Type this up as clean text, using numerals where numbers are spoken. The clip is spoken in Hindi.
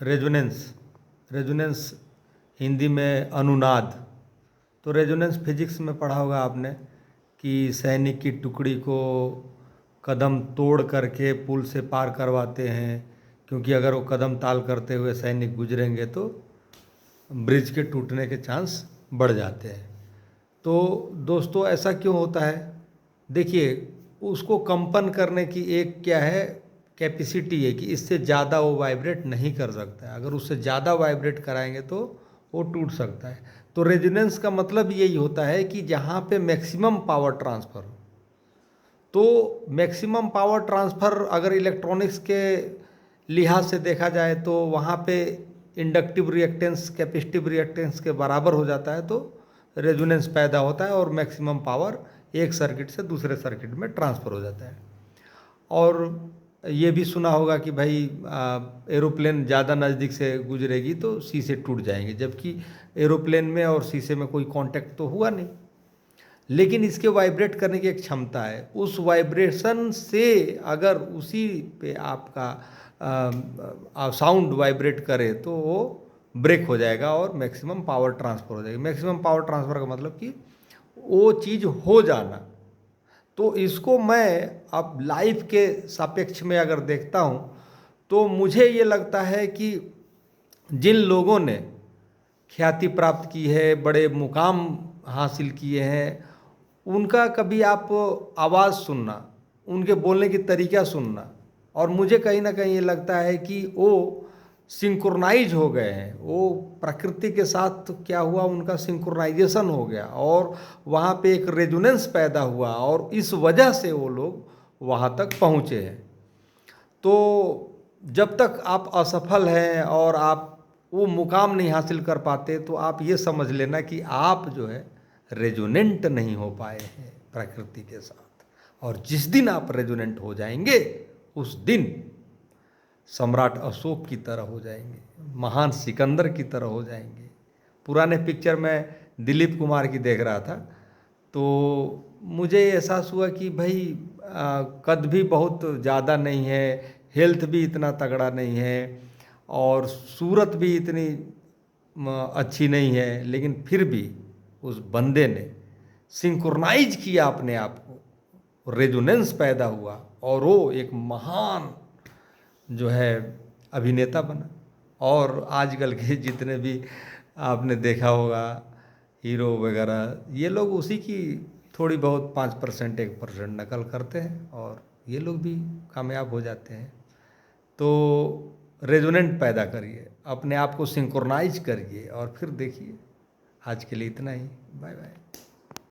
रेजोनेंस, रेजोनेंस हिंदी में अनुनाद। तो रेजोनेंस फिजिक्स में पढ़ा होगा आपने कि सैनिक की टुकड़ी को कदम तोड़ करके पुल से पार करवाते हैं, क्योंकि अगर वो कदम ताल करते हुए सैनिक गुजरेंगे तो ब्रिज के टूटने के चांस बढ़ जाते हैं। तो दोस्तों ऐसा क्यों होता है? देखिए, उसको कंपन करने की एक क्या है कैपेसिटी है कि इससे ज़्यादा वो वाइब्रेट नहीं कर सकता है। अगर उससे ज़्यादा वाइब्रेट कराएंगे तो वो टूट सकता है। तो रेजोनेंस का मतलब यही होता है कि जहाँ पे मैक्सिमम पावर ट्रांसफ़र हो। तो मैक्सिमम पावर ट्रांसफ़र अगर इलेक्ट्रॉनिक्स के लिहाज से देखा जाए तो वहाँ पे इंडक्टिव रिएक्टेंस कैपेसिटिव रिएक्टेंस के बराबर हो जाता है, तो रेजोनेंस पैदा होता है और मैक्सिमम पावर एक सर्किट से दूसरे सर्किट में ट्रांसफ़र हो जाता है। और ये भी सुना होगा कि भाई एरोप्लेन ज़्यादा नज़दीक से गुजरेगी तो शीशे टूट जाएंगे, जबकि एरोप्लेन में और शीशे में कोई कांटेक्ट तो हुआ नहीं, लेकिन इसके वाइब्रेट करने की एक क्षमता है। उस वाइब्रेशन से अगर उसी पे आपका साउंड वाइब्रेट करे तो वो ब्रेक हो जाएगा और मैक्सिमम पावर ट्रांसफ़र हो जाएगी। मैक्सिमम पावर ट्रांसफ़र का मतलब कि वो चीज़ हो जाना। तो इसको मैं अब लाइफ के सापेक्ष में अगर देखता हूँ तो मुझे ये लगता है कि जिन लोगों ने ख्याति प्राप्त की है, बड़े मुकाम हासिल किए हैं, उनका कभी आप आवाज़ सुनना, उनके बोलने की तरीका सुनना, और मुझे कहीं ना कहीं ये लगता है कि वो सिंक्रोनाइज हो गए हैं। वो प्रकृति के साथ तो क्या हुआ, उनका सिंक्रोनाइजेशन हो गया और वहाँ पे एक रेजोनेंस पैदा हुआ और इस वजह से वो लोग वहाँ तक पहुँचे हैं। तो जब तक आप असफल हैं और आप वो मुकाम नहीं हासिल कर पाते तो आप ये समझ लेना कि आप जो है रेजोनेंट नहीं हो पाए हैं प्रकृति के साथ। और जिस दिन आप रेजोनेंट हो जाएंगे उस दिन सम्राट अशोक की तरह हो जाएंगे, महान सिकंदर की तरह हो जाएंगे। पुराने पिक्चर में दिलीप कुमार की देख रहा था तो मुझे एहसास हुआ कि भाई कद भी बहुत ज़्यादा नहीं है, हेल्थ भी इतना तगड़ा नहीं है और सूरत भी इतनी अच्छी नहीं है, लेकिन फिर भी उस बंदे ने सिंक्रोनाइज किया अपने आप को, रेजोनेंस पैदा हुआ और वो एक महान जो है अभिनेता बना। और आजकल के जितने भी आपने देखा होगा हीरो वगैरह, ये लोग उसी की थोड़ी बहुत 5% 1% नकल करते हैं और ये लोग भी कामयाब हो जाते हैं। तो रेजोनेंट पैदा करिए, अपने आप को सिंक्रोनाइज करिए और फिर देखिए। आज के लिए इतना ही। Bye bye.